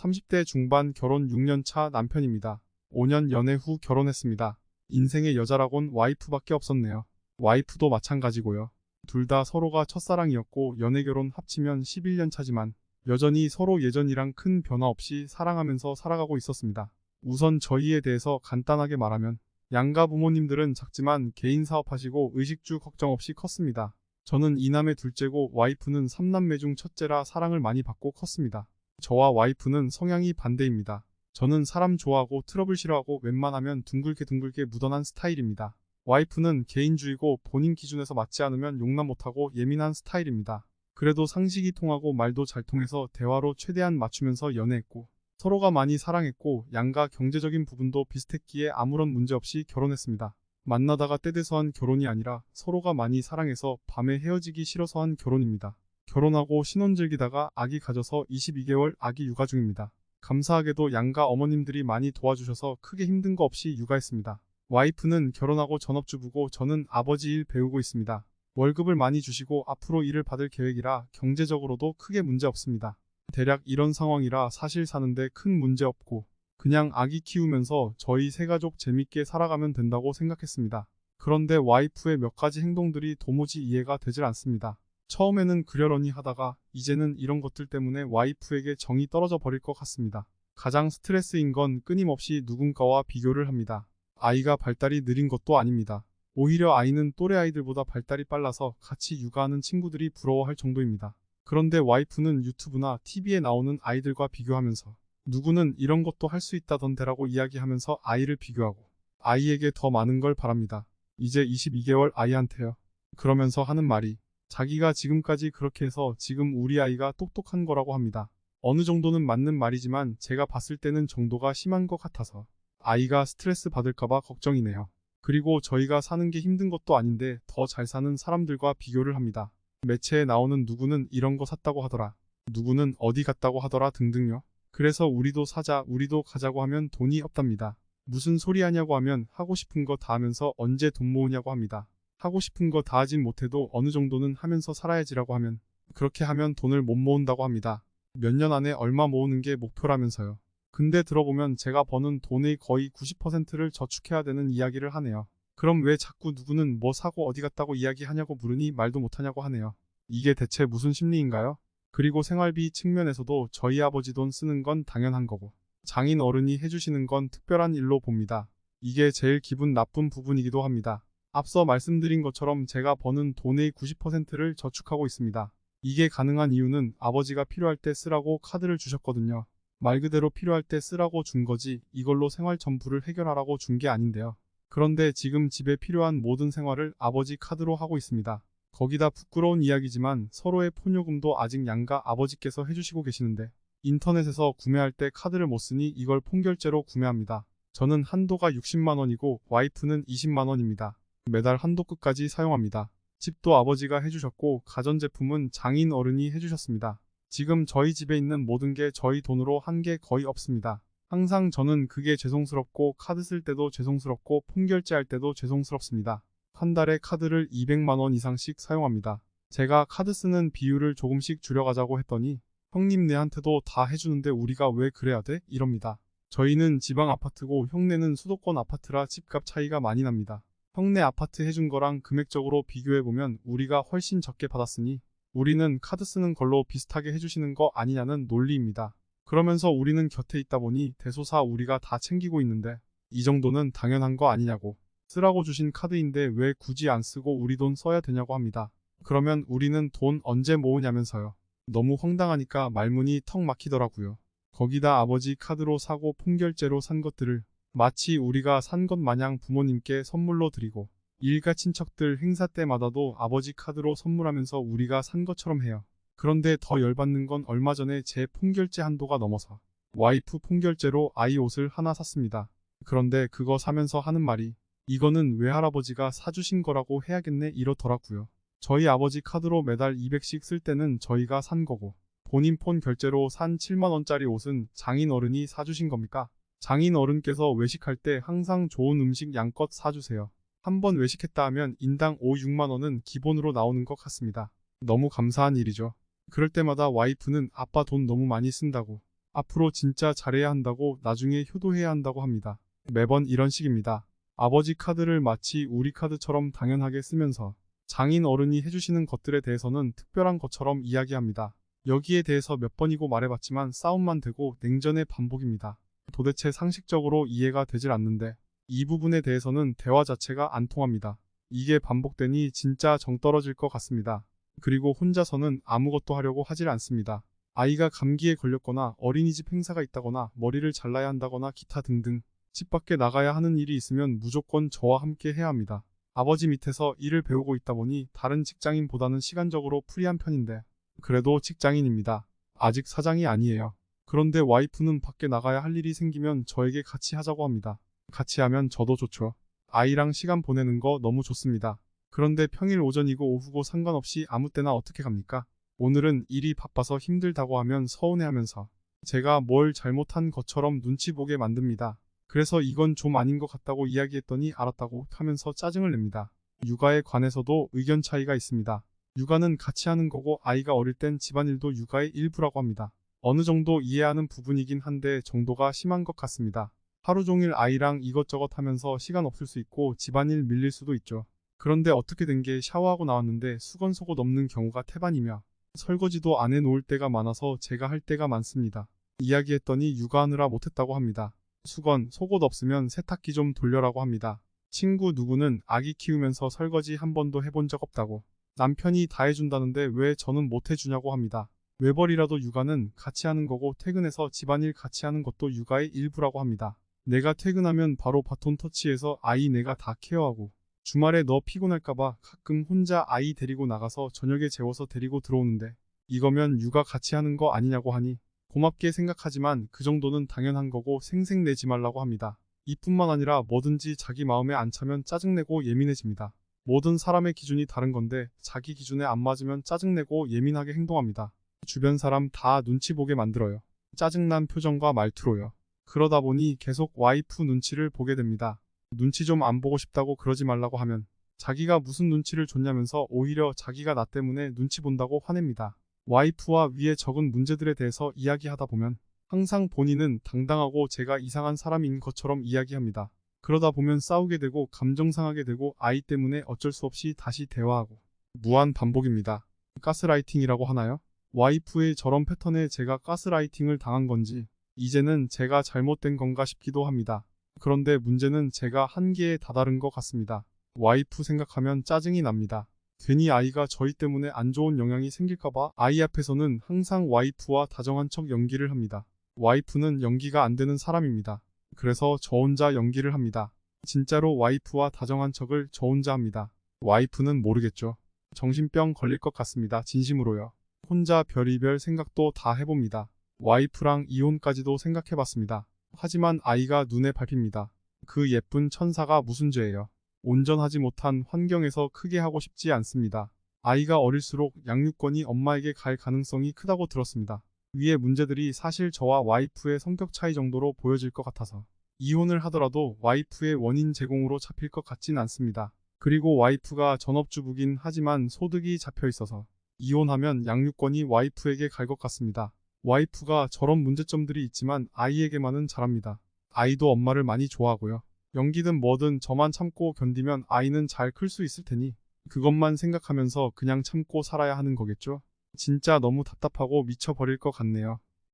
30대 중반 결혼 6년 차 남편입니다. 5년 연애 후 결혼했습니다. 인생의 여자라곤 와이프밖에 없었네요. 와이프도 마찬가지고요. 둘 다 서로가 첫사랑이었고 연애 결혼 합치면 11년 차지만 여전히 서로 예전이랑 큰 변화 없이 사랑하면서 살아가고 있었습니다. 우선 저희에 대해서 간단하게 말하면 양가 부모님들은 작지만 개인 사업하시고 의식주 걱정 없이 컸습니다. 저는 이남의 둘째고 와이프는 3남매 중 첫째라 사랑을 많이 받고 컸습니다. 저와 와이프는 성향이 반대입니다. 저는 사람 좋아하고 트러블 싫어하고 웬만하면 둥글게 묻어난 스타일입니다. 와이프는 개인주의고 본인 기준에서 맞지 않으면 용납 못하고 예민한 스타일입니다. 그래도 상식이 통하고 말도 잘 통해서 대화로 최대한 맞추면서 연애했고 서로가 많이 사랑했고 양가 경제적인 부분도 비슷했기에 아무런 문제 없이 결혼했습니다. 만나다가 때돼서 한 결혼이 아니라 서로가 많이 사랑해서 밤에 헤어지기 싫어서 한 결혼입니다. 결혼하고 신혼 즐기다가 아기 가져서 22개월 아기 육아 중입니다. 감사하게도 양가 어머님들이 많이 도와주셔서 크게 힘든 거 없이 육아했습니다. 와이프는 결혼하고 전업주부고 저는 아버지 일 배우고 있습니다. 월급을 많이 주시고 앞으로 일을 받을 계획이라 경제적으로도 크게 문제 없습니다. 대략 이런 상황이라 사실 사는데 큰 문제 없고 그냥 아기 키우면서 저희 세 가족 재밌게 살아가면 된다고 생각했습니다. 그런데 와이프의 몇 가지 행동들이 도무지 이해가 되질 않습니다. 처음에는 그러려니 하다가 이제는 이런 것들 때문에 와이프에게 정이 떨어져 버릴 것 같습니다. 가장 스트레스인 건 끊임없이 누군가와 비교를 합니다. 아이가 발달이 느린 것도 아닙니다. 오히려 아이는 또래 아이들보다 발달이 빨라서 같이 육아하는 친구들이 부러워할 정도입니다. 그런데 와이프는 유튜브나 TV에 나오는 아이들과 비교하면서 누구는 이런 것도 할 수 있다던데라고 이야기하면서 아이를 비교하고 아이에게 더 많은 걸 바랍니다. 이제 22개월 아이한테요. 그러면서 하는 말이 자기가 지금까지 그렇게 해서 지금 우리 아이가 똑똑한 거라고 합니다. 어느 정도는 맞는 말이지만 제가 봤을 때는 정도가 심한 것 같아서 아이가 스트레스 받을까봐 걱정이네요. 그리고 저희가 사는 게 힘든 것도 아닌데 더 잘 사는 사람들과 비교를 합니다. 매체에 나오는 누구는 이런 거 샀다고 하더라. 누구는 어디 갔다고 하더라 등등요. 그래서 우리도 사자, 우리도 가자고 하면 돈이 없답니다. 무슨 소리 하냐고 하면 하고 싶은 거 다 하면서 언제 돈 모으냐고 합니다. 하고 싶은 거 다 하진 못해도 어느 정도는 하면서 살아야지라고 하면 그렇게 하면 돈을 못 모은다고 합니다. 몇 년 안에 얼마 모으는 게 목표라면서요. 근데 들어보면 제가 버는 돈의 거의 90%를 저축해야 되는 이야기를 하네요. 그럼 왜 자꾸 누구는 뭐 사고 어디 갔다고 이야기하냐고 물으니 말도 못하냐고 하네요. 이게 대체 무슨 심리인가요? 그리고 생활비 측면에서도 저희 아버지 돈 쓰는 건 당연한 거고 장인 어른이 해주시는 건 특별한 일로 봅니다. 이게 제일 기분 나쁜 부분이기도 합니다. 앞서 말씀드린 것처럼 제가 버는 돈의 90%를 저축하고 있습니다. 이게 가능한 이유는 아버지가 필요할 때 쓰라고 카드를 주셨거든요. 말 그대로 필요할 때 쓰라고 준 거지 이걸로 생활 전부를 해결하라고 준 게 아닌데요. 그런데 지금 집에 필요한 모든 생활을 아버지 카드로 하고 있습니다. 거기다 부끄러운 이야기지만 서로의 폰요금도 아직 양가 아버지께서 해주시고 계시는데 인터넷에서 구매할 때 카드를 못 쓰니 이걸 폰결제로 구매합니다. 저는 한도가 60만 원이고 와이프는 20만 원입니다. 매달 한도 끝까지 사용합니다. 집도 아버지가 해주셨고 가전제품은 장인 어른이 해주셨습니다. 지금 저희 집에 있는 모든 게 저희 돈으로 한 게 거의 없습니다. 항상 저는 그게 죄송스럽고 카드 쓸 때도 죄송스럽고 폰결제할 때도 죄송스럽습니다. 한 달에 카드를 200만 원 이상씩 사용합니다. 제가 카드 쓰는 비율을 조금씩 줄여가자고 했더니 형님네한테도 다 해주는데 우리가 왜 그래야 돼? 이럽니다. 저희는 지방 아파트고 형네는 수도권 아파트라 집값 차이가 많이 납니다. 형네 아파트 해준 거랑 금액적으로 비교해보면 우리가 훨씬 적게 받았으니 우리는 카드 쓰는 걸로 비슷하게 해주시는 거 아니냐는 논리입니다. 그러면서 우리는 곁에 있다 보니 대소사 우리가 다 챙기고 있는데 이 정도는 당연한 거 아니냐고. 쓰라고 주신 카드인데 왜 굳이 안 쓰고 우리 돈 써야 되냐고 합니다. 그러면 우리는 돈 언제 모으냐면서요. 너무 황당하니까 말문이 턱 막히더라고요. 거기다 아버지 카드로 사고 폰결제로 산 것들을 마치 우리가 산 것 마냥 부모님께 선물로 드리고 일가 친척들 행사 때마다도 아버지 카드로 선물하면서 우리가 산 것처럼 해요. 그런데 더 열받는 건 얼마 전에 제 폰결제 한도가 넘어서 와이프 폰결제로 아이 옷을 하나 샀습니다. 그런데 그거 사면서 하는 말이 이거는 외할아버지가 사주신 거라고 해야겠네 이러더라고요. 저희 아버지 카드로 매달 200씩 쓸 때는 저희가 산 거고 본인 폰 결제로 산 7만 원짜리 옷은 장인 어른이 사주신 겁니까? 장인 어른께서 외식할 때 항상 좋은 음식 양껏 사주세요. 한번 외식했다 하면 인당 5, 6만 원은 기본으로 나오는 것 같습니다. 너무 감사한 일이죠. 그럴 때마다 와이프는 아빠 돈 너무 많이 쓴다고 앞으로 진짜 잘해야 한다고 나중에 효도해야 한다고 합니다. 매번 이런 식입니다. 아버지 카드를 마치 우리 카드처럼 당연하게 쓰면서 장인 어른이 해주시는 것들에 대해서는 특별한 것처럼 이야기합니다. 여기에 대해서 몇 번이고 말해봤지만 싸움만 되고 냉전의 반복입니다. 도대체 상식적으로 이해가 되질 않는데 이 부분에 대해서는 대화 자체가 안 통합니다. 이게 반복되니 진짜 정 떨어질 것 같습니다. 그리고 혼자서는 아무것도 하려고 하질 않습니다. 아이가 감기에 걸렸거나 어린이집 행사가 있다거나 머리를 잘라야 한다거나 기타 등등 집 밖에 나가야 하는 일이 있으면 무조건 저와 함께 해야 합니다. 아버지 밑에서 일을 배우고 있다 보니 다른 직장인보다는 시간적으로 프리한 편인데 그래도 직장인입니다. 아직 사장이 아니에요. 그런데 와이프는 밖에 나가야 할 일이 생기면 저에게 같이 하자고 합니다. 같이 하면 저도 좋죠. 아이랑 시간 보내는 거 너무 좋습니다. 그런데 평일 오전이고 오후고 상관없이 아무 때나 어떻게 갑니까? 오늘은 일이 바빠서 힘들다고 하면 서운해하면서 제가 뭘 잘못한 것처럼 눈치 보게 만듭니다. 그래서 이건 좀 아닌 것 같다고 이야기했더니 알았다고 하면서 짜증을 냅니다. 육아에 관해서도 의견 차이가 있습니다. 육아는 같이 하는 거고 아이가 어릴 땐 집안일도 육아의 일부라고 합니다. 어느 정도 이해하는 부분이긴 한데 정도가 심한 것 같습니다. 하루 종일 아이랑 이것저것 하면서 시간 없을 수 있고 집안일 밀릴 수도 있죠. 그런데 어떻게 된 게 샤워하고 나왔는데 수건 속옷 없는 경우가 태반이며 설거지도 안 해놓을 때가 많아서 제가 할 때가 많습니다. 이야기했더니 육아하느라 못했다고 합니다. 수건, 속옷 없으면 세탁기 좀 돌려라고 합니다. 친구 누구는 아기 키우면서 설거지 한 번도 해본 적 없다고. 남편이 다 해준다는데 왜 저는 못 해주냐고 합니다. 외벌이라도 육아는 같이 하는 거고 퇴근해서 집안일 같이 하는 것도 육아의 일부라고 합니다. 내가 퇴근하면 바로 바톤 터치해서 아이 내가 다 케어하고 주말에 너 피곤할까봐 가끔 혼자 아이 데리고 나가서 저녁에 재워서 데리고 들어오는데 이거면 육아 같이 하는 거 아니냐고 하니 고맙게 생각하지만 그 정도는 당연한 거고 생색내지 말라고 합니다. 이뿐만 아니라 뭐든지 자기 마음에 안 차면 짜증내고 예민해집니다. 모든 사람의 기준이 다른 건데 자기 기준에 안 맞으면 짜증내고 예민하게 행동합니다. 주변 사람 다 눈치 보게 만들어요. 짜증난 표정과 말투로요. 그러다 보니 계속 와이프 눈치를 보게 됩니다. 눈치 좀 안 보고 싶다고 그러지 말라고 하면 자기가 무슨 눈치를 줬냐면서 오히려 자기가 나 때문에 눈치 본다고 화냅니다. 와이프와 위에 적은 문제들에 대해서 이야기하다 보면 항상 본인은 당당하고 제가 이상한 사람인 것처럼 이야기합니다. 그러다 보면 싸우게 되고 감정 상하게 되고 아이 때문에 어쩔 수 없이 다시 대화하고 무한 반복입니다. 가스라이팅이라고 하나요? 와이프의 저런 패턴에 제가 가스라이팅을 당한 건지 이제는 제가 잘못된 건가 싶기도 합니다. 그런데 문제는 제가 한계에 다다른 것 같습니다. 와이프 생각하면 짜증이 납니다. 괜히 아이가 저희 때문에 안 좋은 영향이 생길까봐 아이 앞에서는 항상 와이프와 다정한 척 연기를 합니다. 와이프는 연기가 안 되는 사람입니다. 그래서 저 혼자 연기를 합니다. 진짜로 와이프와 다정한 척을 저 혼자 합니다. 와이프는 모르겠죠. 정신병 걸릴 것 같습니다. 진심으로요. 혼자 별의별 생각도 다 해봅니다. 와이프랑 이혼까지도 생각해봤습니다. 하지만 아이가 눈에 밟힙니다. 그 예쁜 천사가 무슨 죄예요. 온전하지 못한 환경에서 크게 하고 싶지 않습니다. 아이가 어릴수록 양육권이 엄마에게 갈 가능성이 크다고 들었습니다. 위의 문제들이 사실 저와 와이프의 성격 차이 정도로 보여질 것 같아서 이혼을 하더라도 와이프의 원인 제공으로 잡힐 것 같진 않습니다. 그리고 와이프가 전업주부긴 하지만 소득이 잡혀 있어서 이혼하면 양육권이 와이프에게 갈 것 같습니다. 와이프가 저런 문제점들이 있지만 아이에게만은 잘합니다. 아이도 엄마를 많이 좋아하고요. 연기든 뭐든 저만 참고 견디면 아이는 잘 클 수 있을 테니 그것만 생각하면서 그냥 참고 살아야 하는 거겠죠? 진짜 너무 답답하고 미쳐버릴 것 같네요.